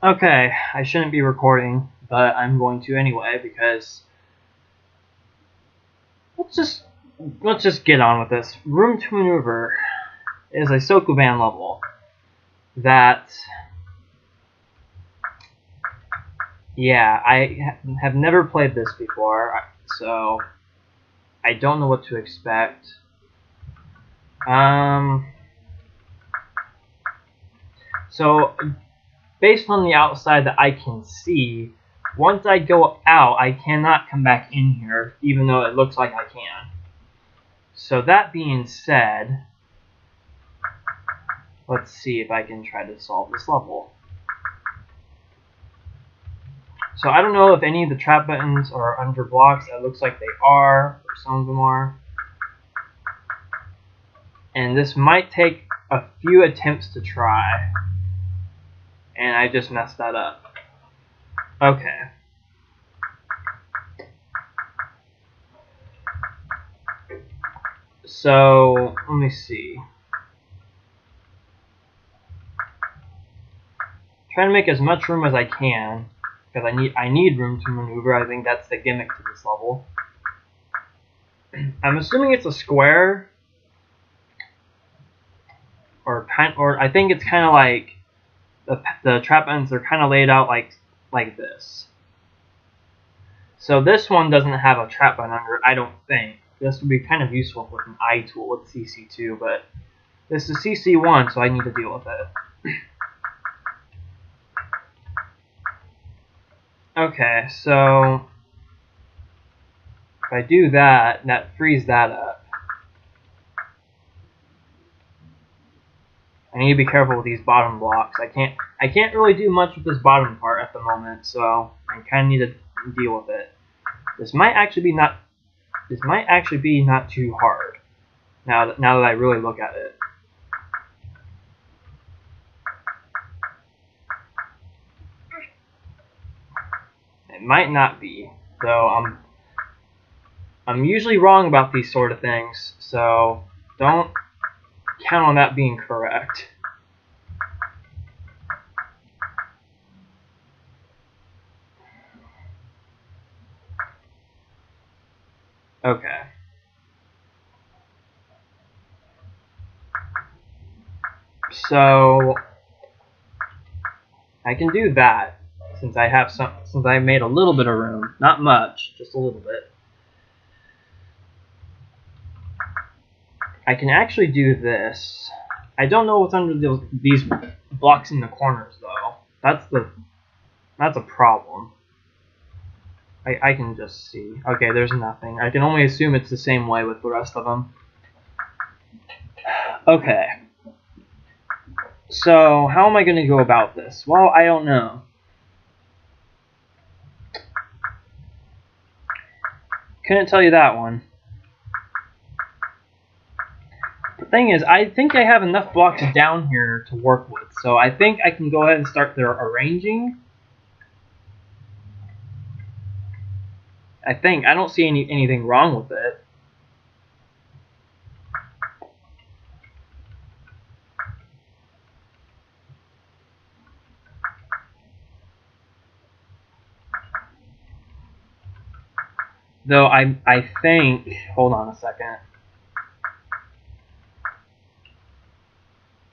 Okay, I shouldn't be recording, but I'm going to anyway because let's just let's just get on with this. Room to Maneuver is a Sokuban level that, yeah, I have never played this before, so I don't know what to expect. So based on the outside that I can see, once I go out, I cannot come back in here, even though it looks like I can. So that being said, let's see if I can try to solve this level. So I don't know if any of the trap buttons are under blocks. It looks like they are, or some of them are. And this might take a few attempts to try. And I just messed that up. Okay. So, let me see. Trying to make as much room as I can, because I need room to maneuver. I think that's the gimmick to this level. I'm assuming it's a square, or I think it's kind of like the trap ends are kind of laid out like this. So this one doesn't have a trap button under it, I don't think. This would be kind of useful with an eye tool with CC2, but this is CC1, so I need to deal with it. Okay, so if I do that, that frees that up. I need to be careful with these bottom blocks. I can't really do much with this bottom part at the moment, so I kind of need to deal with it. This might actually be not too hard. Now that I really look at it. It might not be, though. I'm usually wrong about these sort of things, so don't count on that being correct. Okay. So I can do that since I made a little bit of room, not much, just a little bit. I can actually do this. I don't know what's under these blocks in the corners though. That's a problem. I can just see. Okay, there's nothing. I can only assume it's the same way with the rest of them. Okay. So, how am I going to go about this? Well, I don't know. Couldn't tell you that one. The thing is, I think I have enough blocks down here to work with, so I think I can go ahead and start their arranging. I don't see anything wrong with it. Though I think, hold on a second.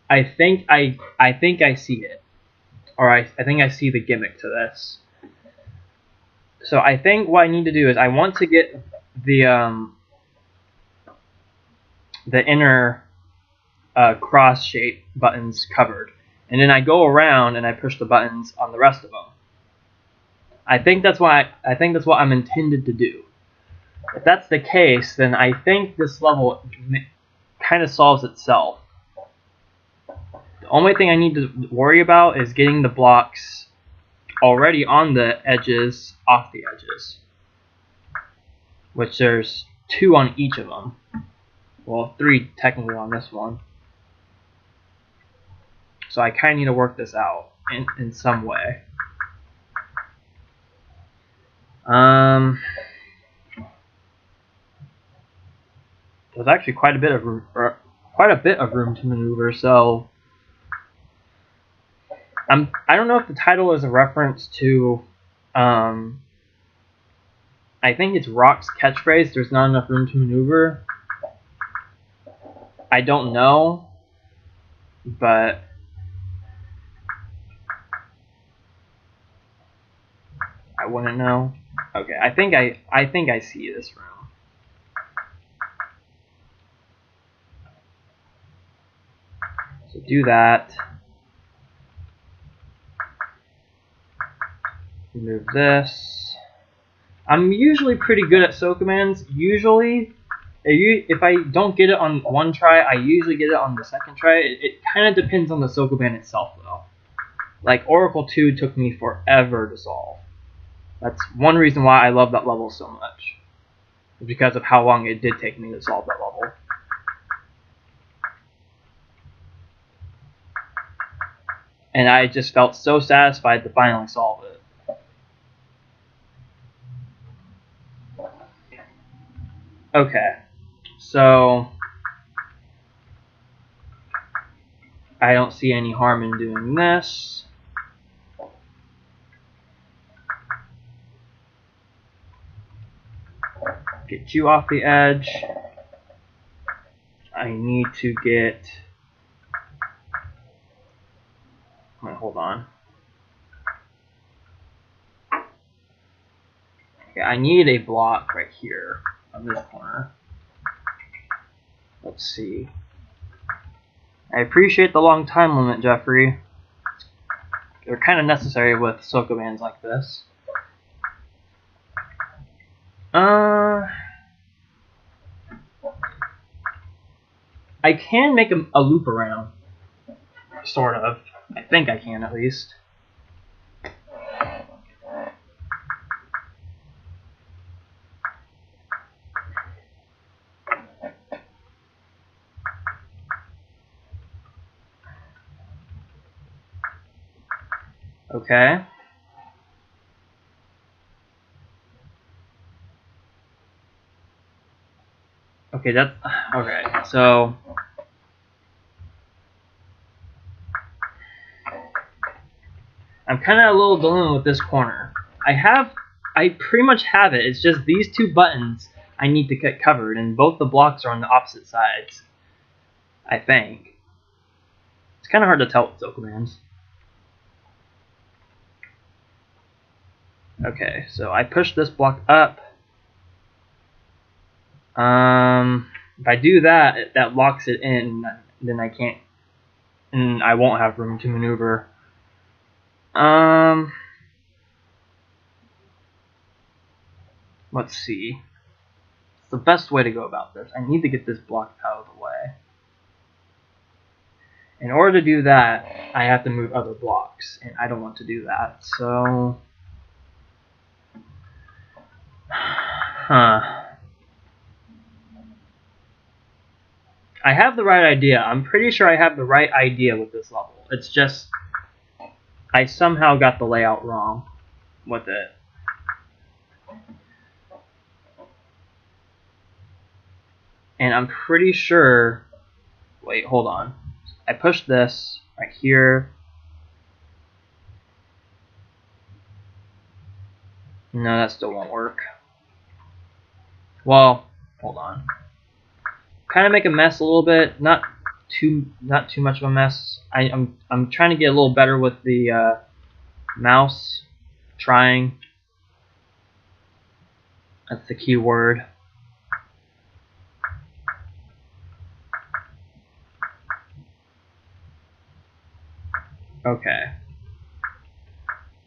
I think I see it. Or I think I see the gimmick to this. So I think what I need to do is I want to get the inner cross shape buttons covered, and then I go around and I push the buttons on the rest of them. I think that's what I'm intended to do. If that's the case, then I think this level kind of solves itself. The only thing I need to worry about is getting the blocks already on the edges off the edges, which there's 2 on each of them. Well, 3 technically on this one. So I kind of need to work this out in some way. There's actually quite a bit of room to maneuver. So I don't know if the title is a reference to, I think it's Rock's catchphrase, "There's not enough room to maneuver." I don't know, but I wouldn't know. Okay, I think I see this room. So do that. Remove this. I'm usually pretty good at SO commands. Usually, if I don't get it on one try, I usually get it on the second try. It kind of depends on the SO command itself, though. Like Oracle 2 took me forever to solve. That's one reason why I love that level so much. Because of how long it did take me to solve that level. And I just felt so satisfied to finally solve it. Okay, so I don't see any harm in doing this. Get you off the edge. I need to get... Wait, hold on. Okay, I need a block right here on this corner. Let's see. I appreciate the long time limit, Jeffrey. They're kind of necessary with SO commands like this. I can make a loop around. Sort of. I think I can, at least. Okay. Okay, that's... Okay, so... I'm kind of a little dilemma with this corner. I pretty much have it. It's just these two buttons I need to get covered, and both the blocks are on the opposite sides. I think. It's kind of hard to tell with SO commands. Okay, so I push this block up. If I do that, that locks it in, then I can't, and I won't have room to maneuver. Let's see. It's the best way to go about this. I need to get this block out of the way. In order to do that, I have to move other blocks, and I don't want to do that, so... I have the right idea. I'm pretty sure I have the right idea with this level. It's just I somehow got the layout wrong with it. And I'm pretty sure... Wait, hold on. I pushed this right here. No, that still won't work. Well, hold on. Kind of make a mess a little bit, not too much of a mess. I'm trying to get a little better with the mouse. Trying. That's the key word. Okay.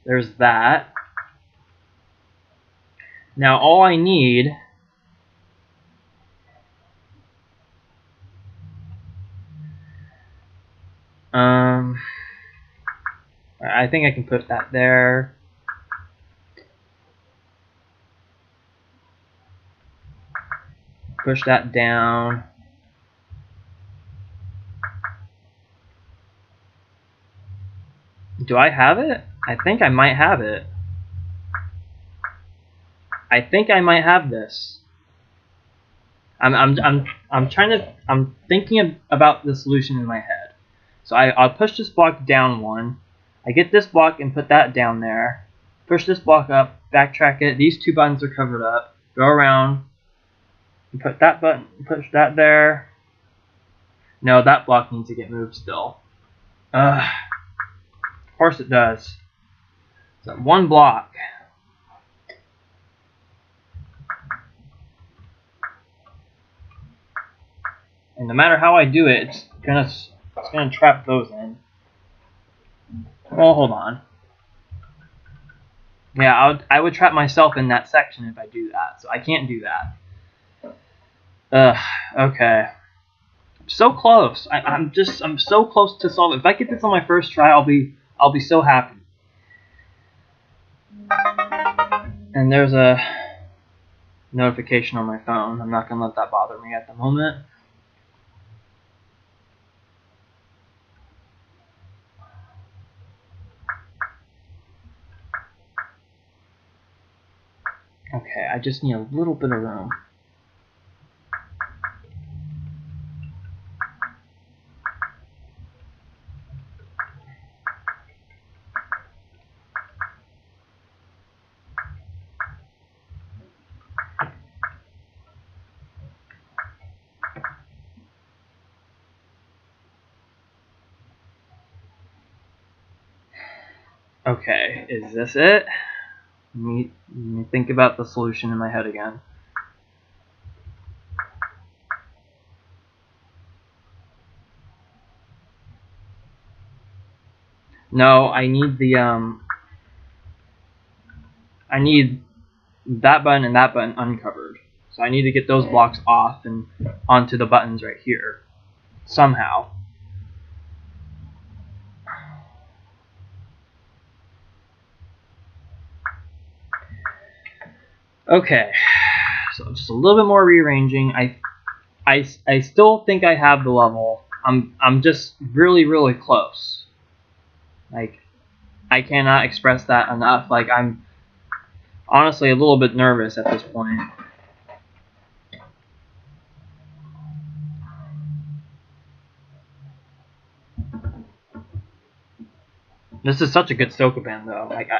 There's that. Now all I need I think I can put that there. Push that down. Do I have it? I think I might have it. I think I might have this. I'm thinking about the solution in my head. So I'll push this block down one. I get this block and put that down there. Push this block up, backtrack it. These two buttons are covered up. Go around and put that button, push that there. No, that block needs to get moved still. Of course it does. So one block. And no matter how I do it, it's gonna trap those in. Well, hold on. Yeah, I would trap myself in that section if I do that. So I can't do that. Okay. So close. I'm so close to solve it. If I get this on my first try, I'll be so happy. And there's a notification on my phone. I'm not gonna let that bother me at the moment. Okay, I just need a little bit of room. Okay, is this it? Let me think about the solution in my head again. No, I need the I need that button and that button uncovered. So I need to get those blocks off and onto the buttons right here. Somehow. Okay. So just a little bit more rearranging. I still think I have the level. I'm just really close. Like, I cannot express that enough. Like, I'm honestly a little bit nervous at this point. This is such a good Soka band, though. Like,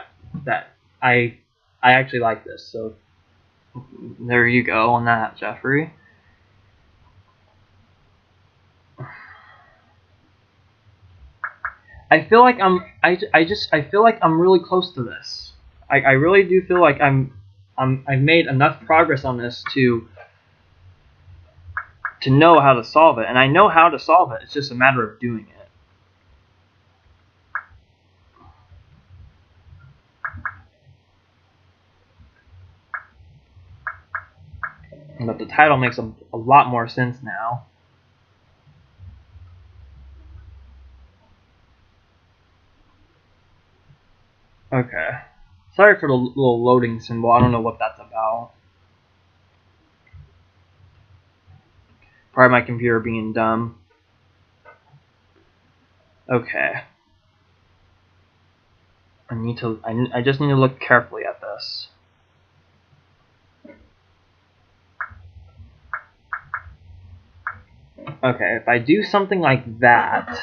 I actually like this. So there you go on that, Jeffrey. I feel like I feel like I'm really close to this. I really do feel like I've made enough progress on this to know how to solve it, and I know how to solve it. It's just a matter of doing it. But the title makes a lot more sense now. Okay. Sorry for the little loading symbol. I don't know what that's about. Probably my computer being dumb. Okay. I just need to look carefully at this. Okay, if I do something like that,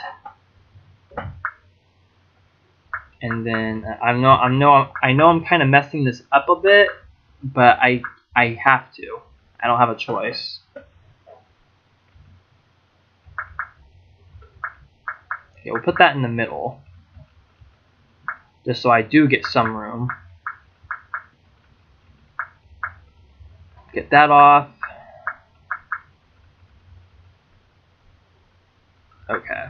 and then I know I'm kind of messing this up a bit, but I have to. I don't have a choice. Okay, we'll put that in the middle, just so I do get some room. Get that off. Okay.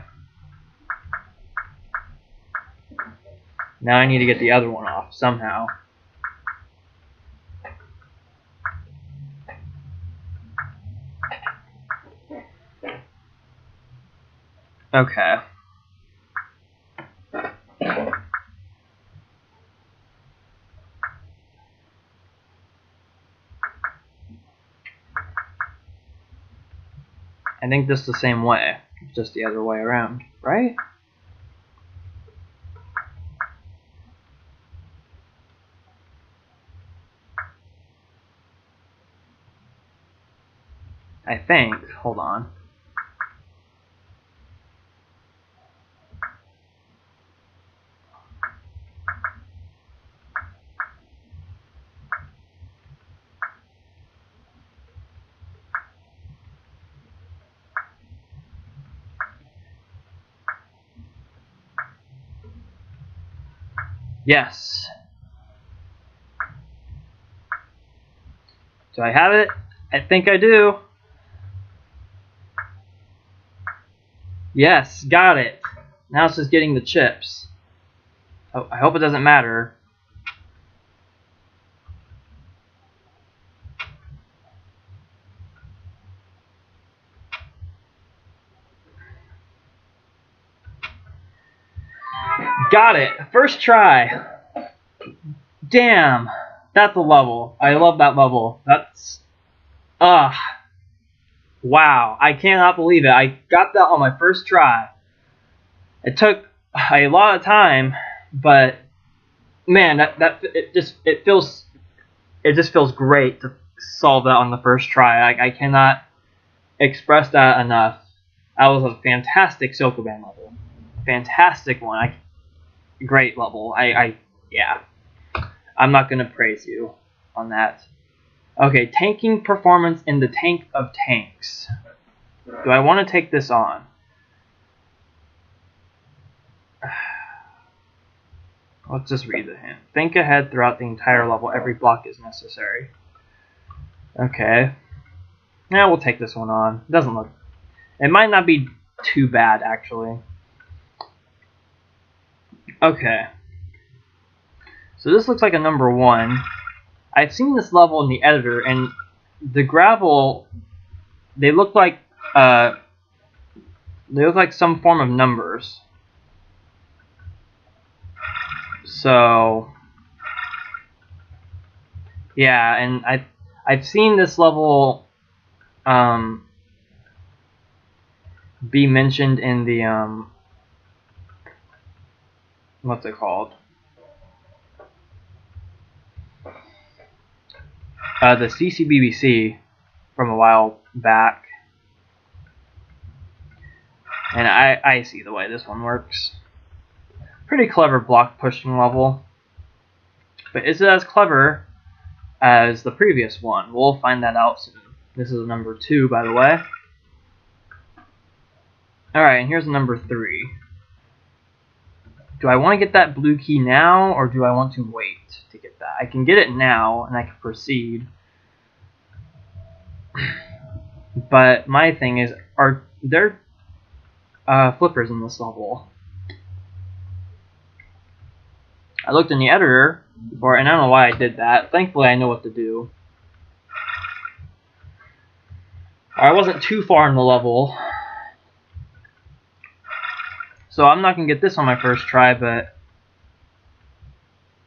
Now I need to get the other one off somehow. Okay. I think this is the same way, just the other way around, right? I think. Hold on. Yes. Do I have it? I think I do. Yes, got it. Now it's just getting the chips. Oh, I hope it doesn't matter. Got it. First try. Damn. That's a level. I love that level. That's... Wow. I cannot believe it. I got that on my first try. It took a lot of time, but man, it just feels great to solve that on the first try. I cannot express that enough. That was a fantastic Sokoban level. Fantastic one. Great level. Yeah. I'm not gonna praise you on that. Okay, tanking performance in the tank of tanks. Do I want to take this on? Let's just read the hint. Think ahead throughout the entire level. Every block is necessary. Okay. Yeah, we'll take this one on. It doesn't look... It might not be too bad, actually. Okay. So this looks like a number 1. I've seen this level in the editor, and the gravel, they look like some form of numbers. So yeah, and I've seen this level be mentioned in the what's it called? The CCBBC from a while back, and I see the way this one works. Pretty clever block pushing level, but is it as clever as the previous one? We'll find that out soon. This is number 2, by the way. Alright, and here's number 3. Do I want to get that blue key now, or do I want to wait to get that? I can get it now, and I can proceed. But my thing is, are there flippers in this level? I looked in the editor before, and I don't know why I did that. Thankfully, I know what to do. I wasn't too far in the level, so I'm not going to get this on my first try, but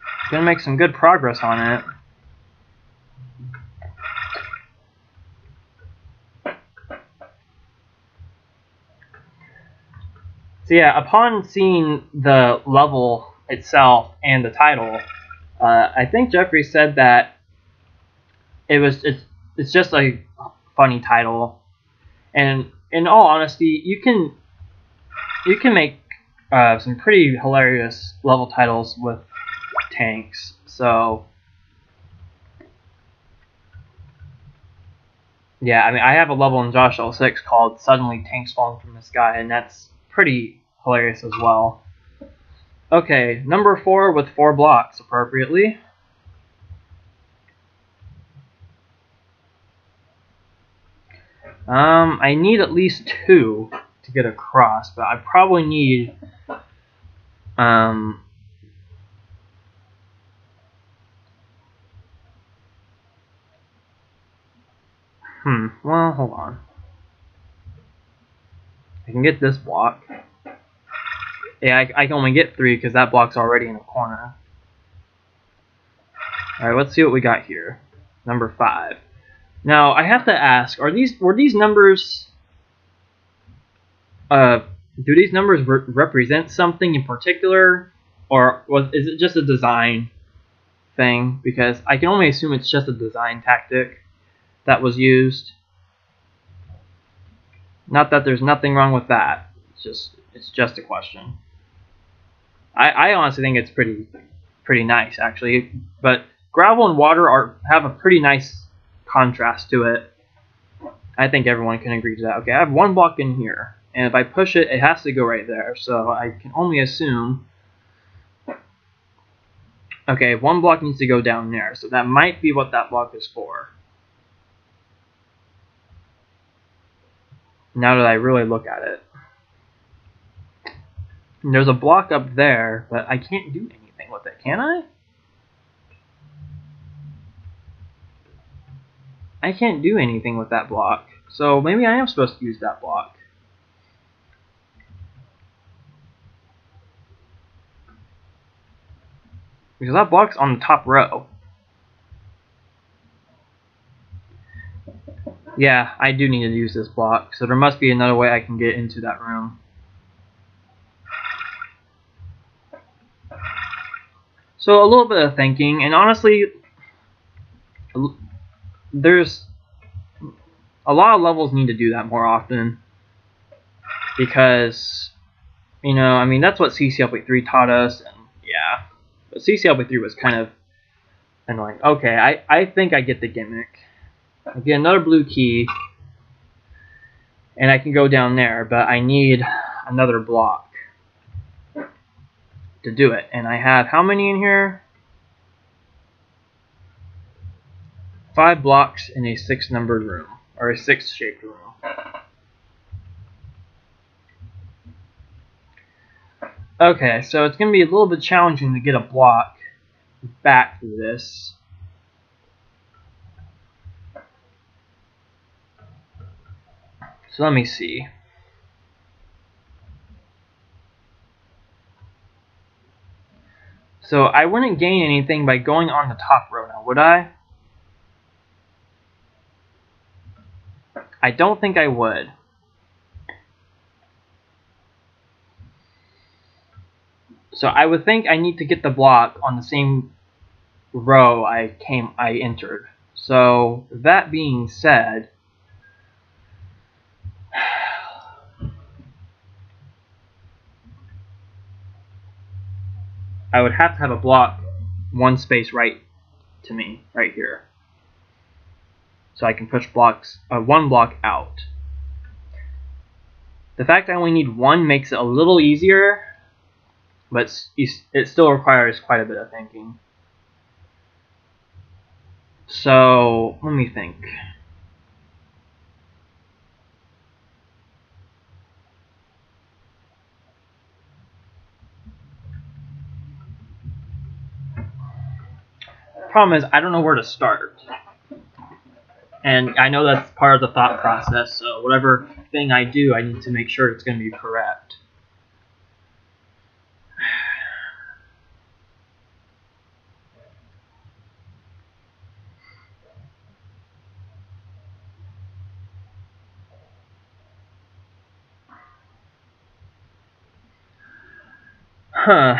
I'm going to make some good progress on it. So yeah, upon seeing the level itself and the title, I think Jeffrey said that it's just a funny title, and in all honesty, you can make some pretty hilarious level titles with tanks. So yeah, I mean, I have a level in Josh L6 called "Suddenly Tanks Falling from the Sky," and that's pretty hilarious as well. Okay, number 4 with 4 blocks appropriately. I need at least 2 to get across, but I probably need well, hold on. I can get this block. Yeah, I can only get 3 because that block's already in a corner. Alright, let's see what we got here. Number 5. Now, I have to ask, were these numbers... do these numbers represent something in particular? Or is it just a design thing? Because I can only assume it's just a design tactic that was used. Not that there's nothing wrong with that. It's just a question. I honestly think it's pretty nice, actually. But gravel and water have a pretty nice contrast to it. I think everyone can agree to that. Okay, I have 1 block in here, and if I push it, it has to go right there. So I can only assume Okay, one block needs to go down there, so that might be what that block is for. Now that I really look at it. And there's a block up there, but I can't do anything with it, can I? I can't do anything with that block, so maybe I am supposed to use that block. Because that block's on the top row. Yeah, I do need to use this block, so there must be another way I can get into that room. So a little bit of thinking, and honestly, there's a lot of levels need to do that more often. Because, you know, I mean, that's what CCLP3 taught us, and yeah. But CCLP3 was kind of annoying. Okay, I think I get the gimmick. I get another blue key, and I can go down there, but I need another block to do it. And I have how many in here? 5 blocks in a 6-numbered room, or a 6-shaped room. Okay, so it's going to be a little bit challenging to get a block back through this. So let me see. So I wouldn't gain anything by going on the top row now, would I? I don't think I would. So I would think I need to get the block on the same row I entered. So that being said, I would have to have a block one space right to me, right here. So I can push one block out. The fact I only need one makes it a little easier, but it still requires quite a bit of thinking. So let me think. Problem is, I don't know where to start. And I know that's part of the thought process, so whatever thing I do, I need to make sure it's going to be correct. Huh.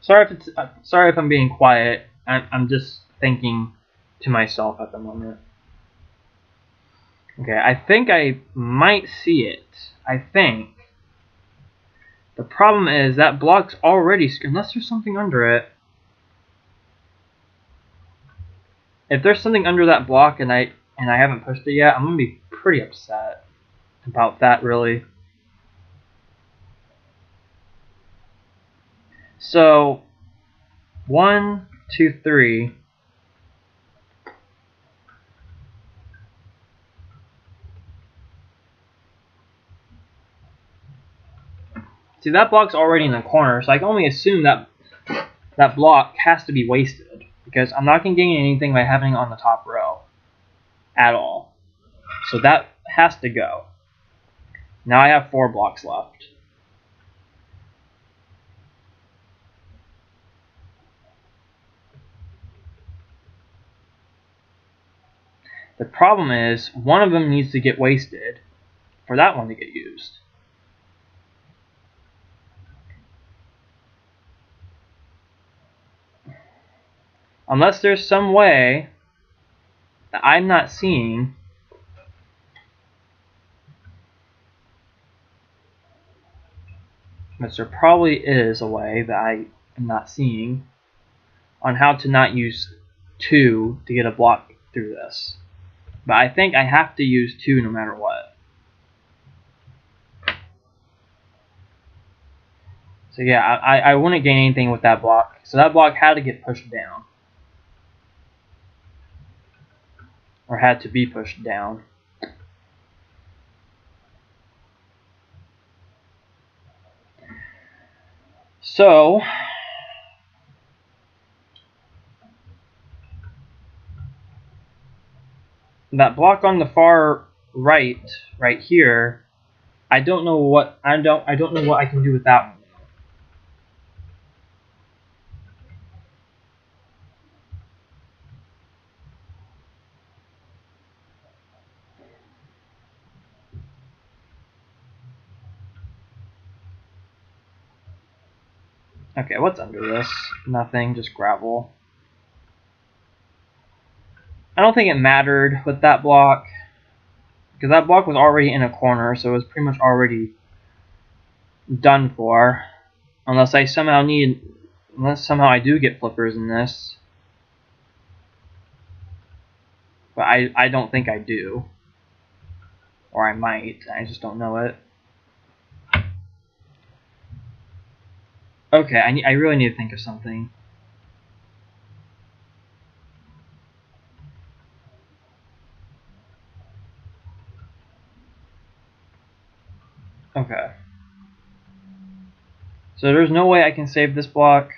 Sorry if I'm being quiet. I'm just thinking to myself at the moment. Okay, I think I might see it. I think. The problem is that block's already unless there's something under it. If there's something under that block and I haven't pushed it yet, I'm gonna be pretty upset about that, really. So 1, 2, 3. See, that block's already in the corner, so I can only assume that that block has to be wasted, because I'm not going to gain anything by having it on the top row at all. So that has to go. Now I have 4 blocks left. The problem is, one of them needs to get wasted for that one to get used. Unless there's some way that I'm not seeing which there probably is a way that I am not seeing on how to not use 2 to get a block through this. But I think I have to use 2 no matter what. So yeah, I wouldn't gain anything with that block. So that block had to get pushed down. Or had to be pushed down. So that block on the far right here, I don't know what I don't know what I can do with that one. Okay, what's under this? Nothing, just gravel. I don't think it mattered with that block, because that block was already in a corner, so it was pretty much already done for. Unless somehow I do get flippers in this. But I don't think I do. Or I might, I just don't know it. Okay, I really need to think of something. Okay. So there's no way I can save this block.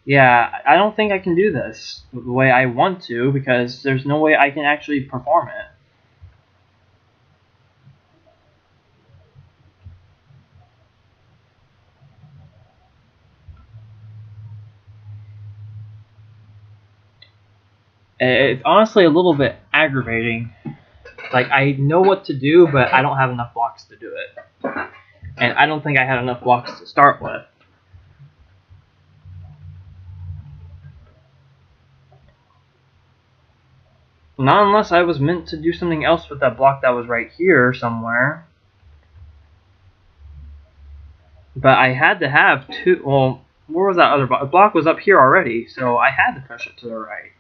Yeah, I don't think I can do this the way I want to, because there's no way I can actually perform it. It's honestly a little bit aggravating. Like, I know what to do, but I don't have enough blocks to do it. And I don't think I had enough blocks to start with. Not unless I was meant to do something else with that block that was right here somewhere. But I had to have two. Well, where was that other block? The block was up here already, so I had to push it to the right.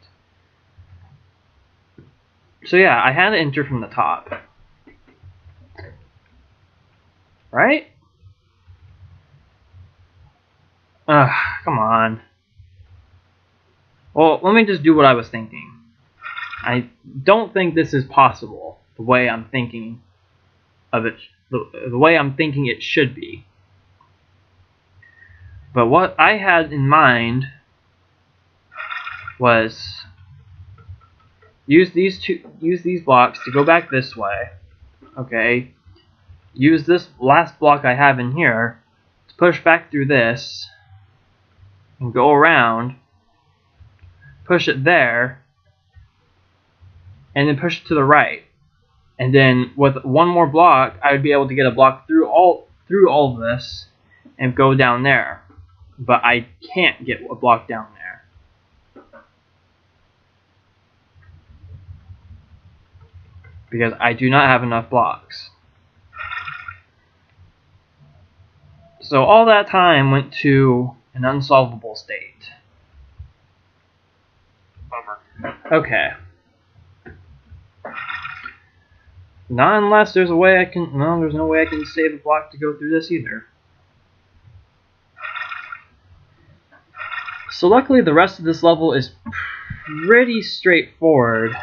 So yeah, I had to enter from the top. Right? Ugh, come on. Well, let me just do what I was thinking. I don't think this is possible, the way I'm thinking of it, the way I'm thinking it should be. But what I had in mind was use these blocks to go back this way. Okay. Use this last block I have in here to push back through this and go around, push it there, and then push it to the right. And then with one more block, I would be able to get a block through all of this and go down there. But I can't get a block down there because I do not have enough blocks. So all that time went to an unsolvable state. Bummer. Okay. Not unless there's a way I can. No, there's no way I can save a block to go through this either. So luckily the rest of this level is pretty straightforward.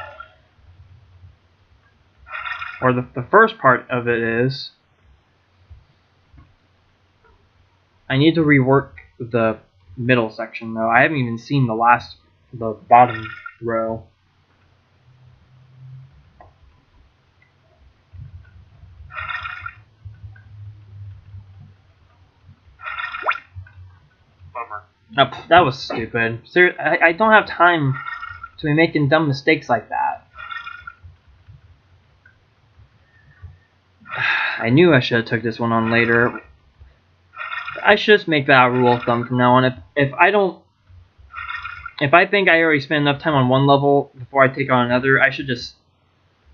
Or the first part of it is. I need to rework the middle section though. I haven't even seen the bottom row. Bummer. Oh, that was stupid. I don't have time to be making dumb mistakes like that. I knew I should have took this one on later. I should just make that a rule of thumb from now on. If I don't if I think I already spent enough time on one level before I take on another, I should just,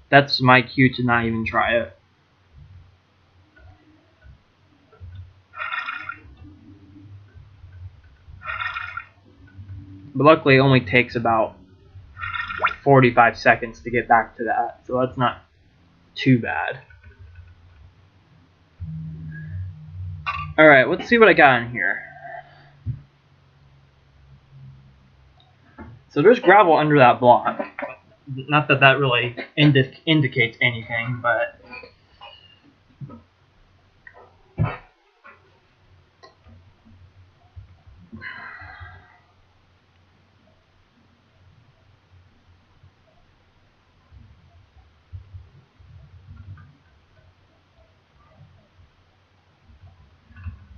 that's my cue to not even try it. But luckily it only takes about 45 seconds to get back to that, so that's not too bad. Alright, let's see what I got in here. So there's gravel under that block. Not that that really indicates anything, but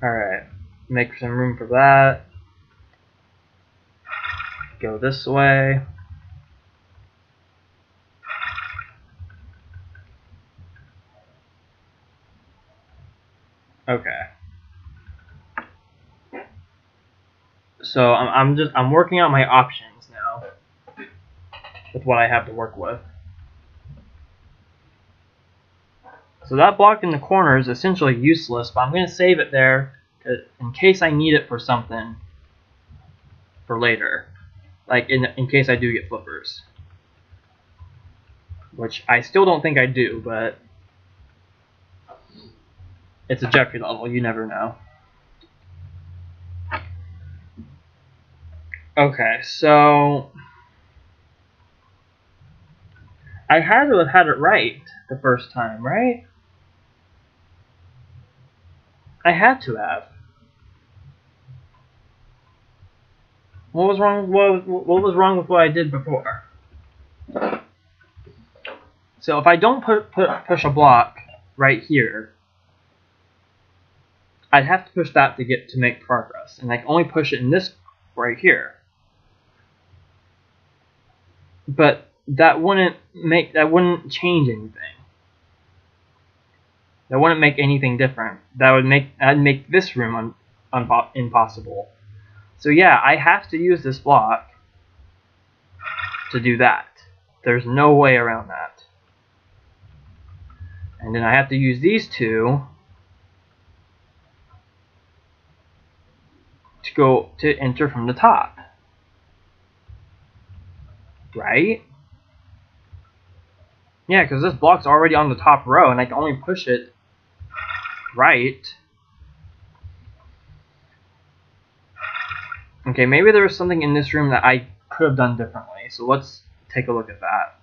alright, make some room for that. Go this way. Okay. So I'm working out my options now with what I have to work with. So that block in the corner is essentially useless, but I'm going to save it there in case I need it for something for later. Like in case I do get flippers. Which I still don't think I do, but it's a Jeffrey level, you never know. Okay, so I had to have had it right the first time, right? I had to have. What was wrong? What was wrong with what I did before? So if I don't push a block right here, I'd have to push that to make progress, and I can only push it in this right here. But that wouldn't change anything. That wouldn't make anything different. That'd make this room impossible. So yeah, I have to use this block to do that. There's no way around that. And then I have to use these two to enter from the top. Right? Yeah, because this block's already on the top row and I can only push it right. Okay, maybe there was something in this room that I could have done differently. So let's take a look at that.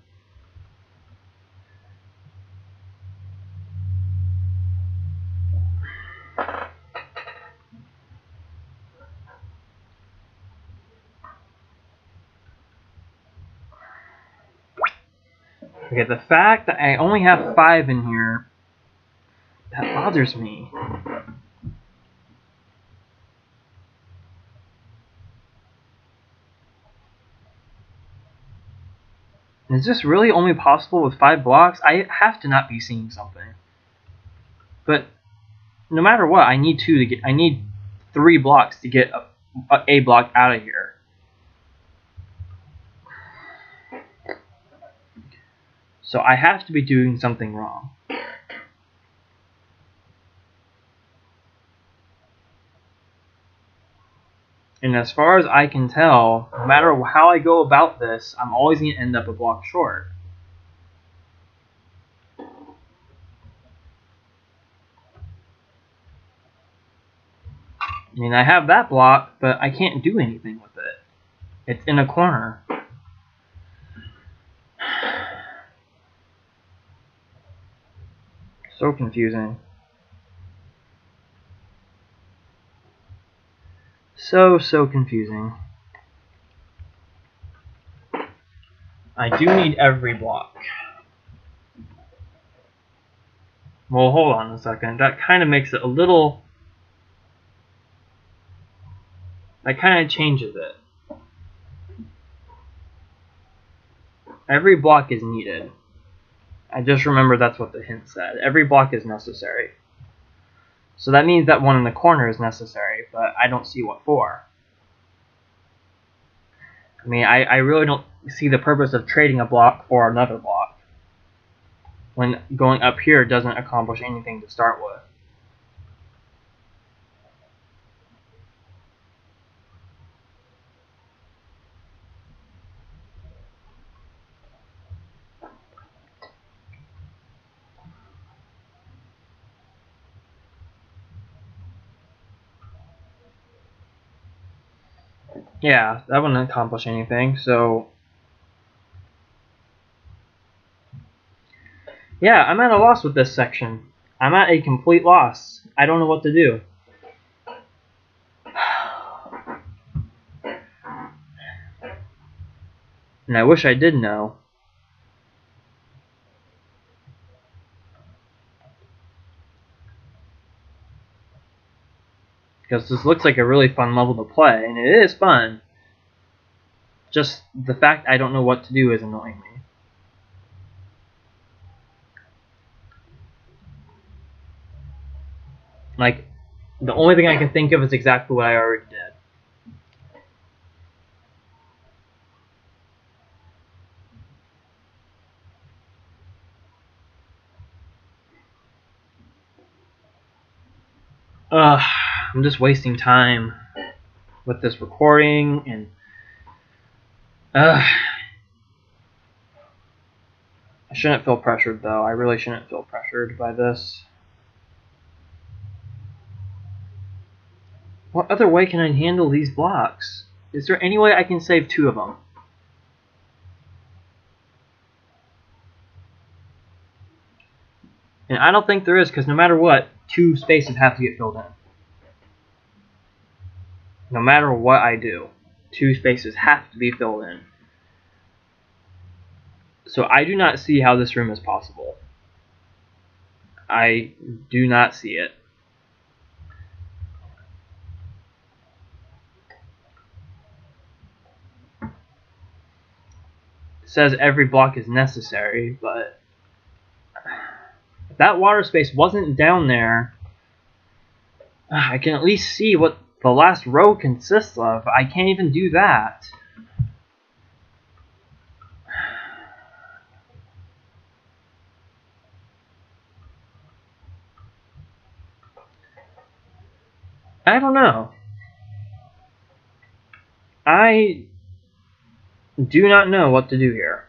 Okay, the fact that I only have 5 in here, that bothers me. Is this really only possible with 5 blocks? I have to not be seeing something. But no matter what, I need 3 blocks to get a block out of here. So I have to be doing something wrong. And as far as I can tell, no matter how I go about this, I'm always going to end up a block short. I mean, I have that block, but I can't do anything with it. It's in a corner. So confusing. So confusing. I do need every block. Well, hold on a second. That kind of makes it a little... That kind of changes it. Every block is needed. I just remember that's what the hint said. Every block is necessary. So that means that one in the corner is necessary, but I don't see what for. I mean, I really don't see the purpose of trading a block for another block when going up here doesn't accomplish anything to start with. Yeah, that wouldn't accomplish anything, so... Yeah, I'm at a loss with this section. I'm at a complete loss. I don't know what to do. And I wish I did know. Because this looks like a really fun level to play, and it is fun. Just the fact I don't know what to do is annoying me. Like, the only thing I can think of is exactly what I already did. I'm just wasting time with this recording, and I shouldn't feel pressured, though. I really shouldn't feel pressured by this. What other way can I handle these blocks? Is there any way I can save 2 of them? And I don't think there is, because no matter what, 2 spaces have to get filled in. No matter what I do, 2 spaces have to be filled in. So I do not see how this room is possible. I do not see it. It says every block is necessary, but if that water space wasn't down there, I can at least see what the last row consists of. I can't even do that. I don't know. I do not know what to do here.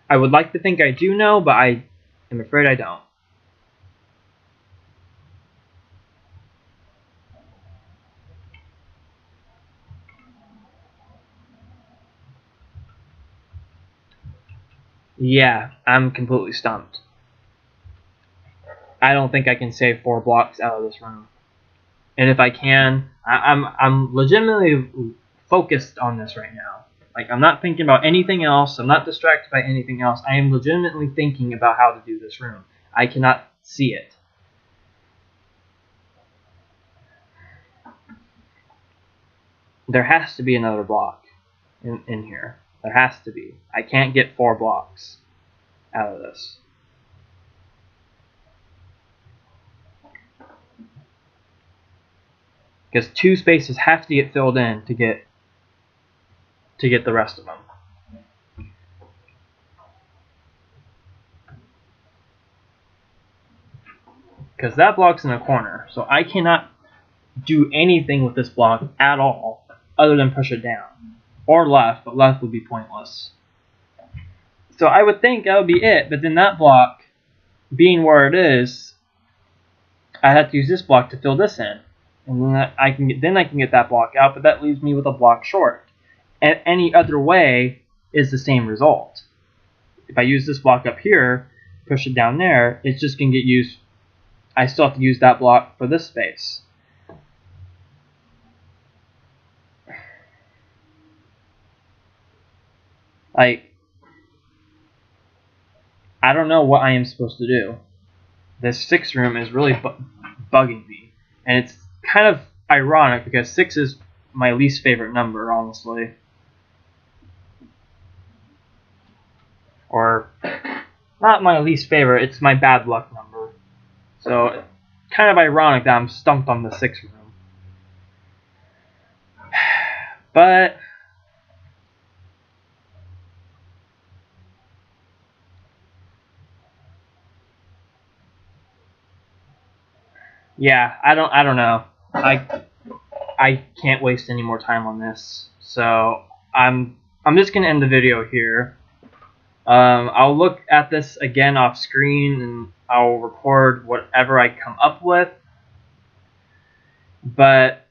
I would like to think I do know, but I am afraid I don't. Yeah, I'm completely stumped. I don't think I can save 4 blocks out of this room. And if I can, I'm legitimately focused on this right now. Like, I'm not thinking about anything else. I'm not distracted by anything else. I am legitimately thinking about how to do this room. I cannot see it. There has to be another block in here. There has to be. I can't get 4 blocks out of this. Because 2 spaces have to get filled in to get the rest of them. Because that block's in a corner, so I cannot do anything with this block at all other than push it down. Or left, but left would be pointless. So I would think that would be it, but then that block, being where it is, I have to use this block to fill this in. And then I can get that block out, but that leaves me with a block short. And any other way is the same result. If I use this block up here, push it down there, it's just going to get used. I still have to use that block for this space. Like, I don't know what I am supposed to do. This 6 room is really bugging me. And it's kind of ironic because 6 is my least favorite number, honestly. Or, not my least favorite, it's my bad luck number. So, kind of ironic that I'm stumped on the 6th room. But yeah, I don't know. I can't waste any more time on this. So I'm just gonna end the video here. I'll look at this again off screen and I'll record whatever I come up with. But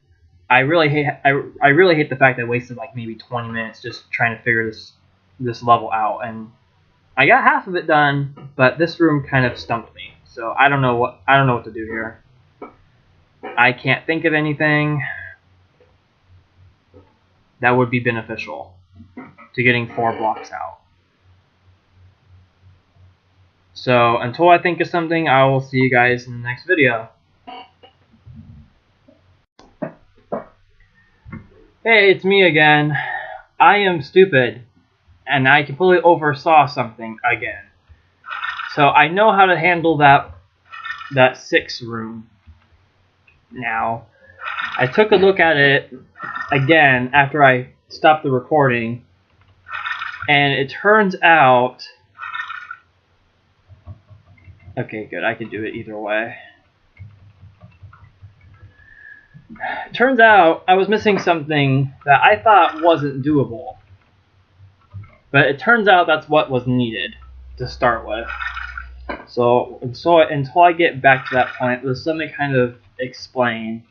I really hate the fact that I wasted like maybe 20 minutes just trying to figure this level out, and I got half of it done, but this room kind of stumped me. So I don't know what to do here. I can't think of anything that would be beneficial to getting 4 blocks out. So until I think of something, I will see you guys in the next video. Hey, it's me again. I am stupid, and I completely oversaw something again. So I know how to handle that 6th room now. I took a look at it again after I stopped the recording, and it turns out... Okay, good. I can do it either way. Turns out I was missing something that I thought wasn't doable. But it turns out that's what was needed to start with. So until I get back to that point, let me kind of explain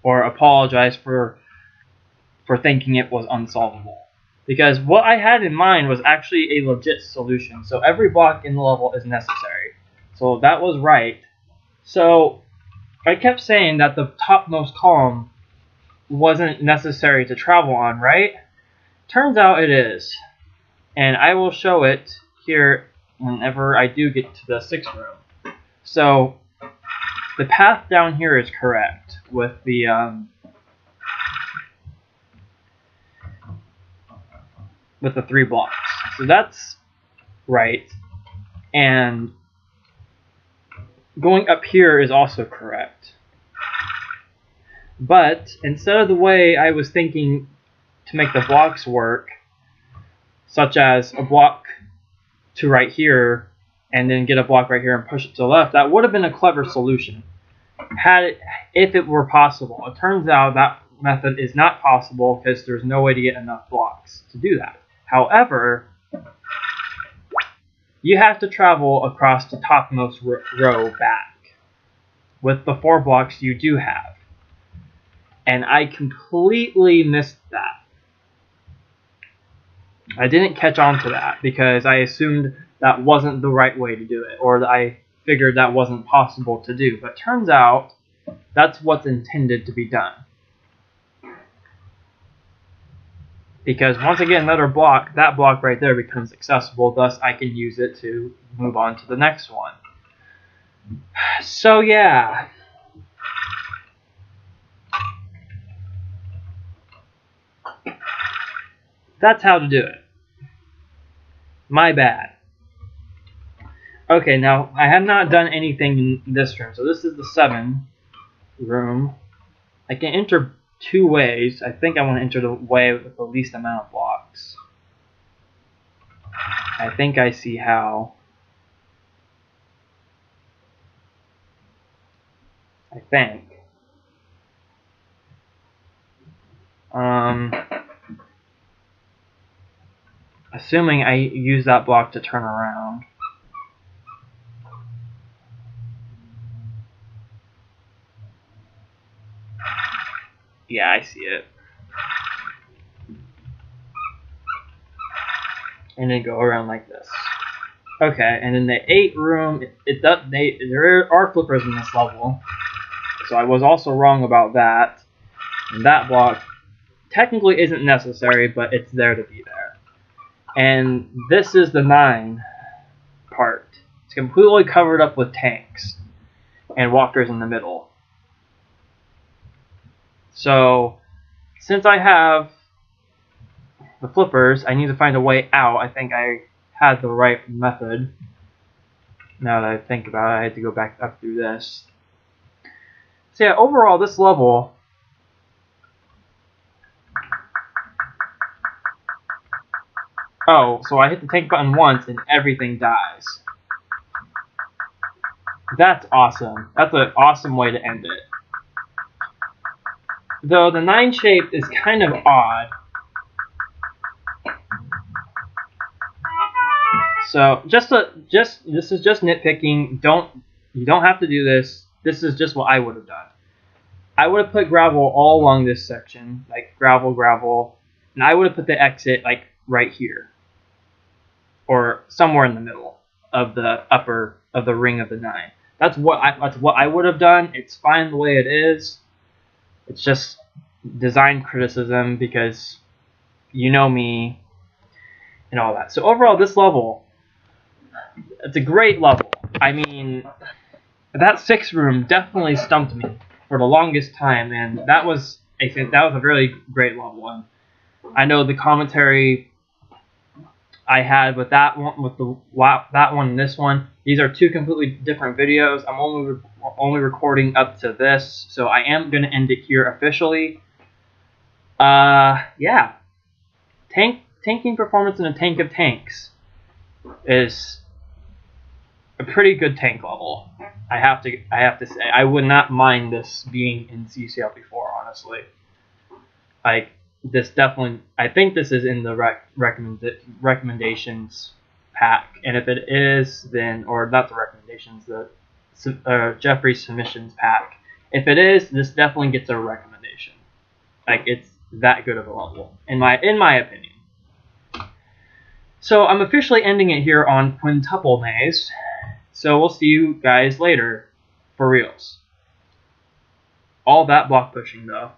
or apologize for thinking it was unsolvable. Because what I had in mind was actually a legit solution. So every block in the level is necessary. So that was right. So I kept saying that the topmost column wasn't necessary to travel on, right? Turns out it is. And I will show it here whenever I do get to the 6th room. So the path down here is correct with the with the 3 blocks. So that's right. And going up here is also correct. But instead of the way I was thinking to make the blocks work, such as a block to right here and then get a block right here and push it to the left, that would have been a clever solution if it were possible. It turns out that method is not possible because there's no way to get enough blocks to do that. However, you have to travel across the topmost row back with the 4 blocks you do have. And I completely missed that. I didn't catch on to that because I assumed that wasn't the right way to do it, or that I figured that wasn't possible to do. But turns out that's what's intended to be done. Because once again, another block, that block right there becomes accessible, thus I can use it to move on to the next one. So yeah. That's how to do it. My bad. Okay, now I have not done anything in this room, so this is the 7 room. I can enter 2 ways. I think I want to enter the way with the least amount of blocks. I think I see how. I think. Assuming I use that block to turn around. Yeah, I see it. And then go around like this. Okay, and in the 8 room, there are flippers in this level. So I was also wrong about that. And that block technically isn't necessary, but it's there to be there. And this is the 9 part. It's completely covered up with tanks and walkers in the middle. So since I have the flippers, I need to find a way out. I think I had the right method. Now that I think about it, I had to go back up through this. So yeah, overall, this level, oh, so I hit the tank button once and everything dies. That's awesome. That's an awesome way to end it. Though the 9 shape is kind of odd. So this is just nitpicking. You don't have to do this. This is just what I would have done. I would have put gravel all along this section, like gravel, and I would have put the exit like right here, or somewhere in the middle of the upper of the ring of the 9. That's what I would have done. It's fine the way it is. It's just design criticism because you know me and all that. So overall, this level, it's a great level. I mean, that 6 room definitely stumped me for the longest time, and that was a really great level. And I know the commentary I had with that one, that one and this one, these are 2 completely different videos. I'm only recording up to this, so I am gonna end it here officially. Yeah, tanking performance in a tank of tanks is a pretty good tank level. I have to say, I would not mind this being in CCL before, honestly. Like, this definitely, I think this is in the recommendations pack, and if it is, then, or not the recommendations, the Jeffrey's submissions pack. If it is, this definitely gets a recommendation. Like, it's that good of a level, in my opinion. So I'm officially ending it here on Quintuple Maze. So we'll see you guys later for reals. All that block pushing though.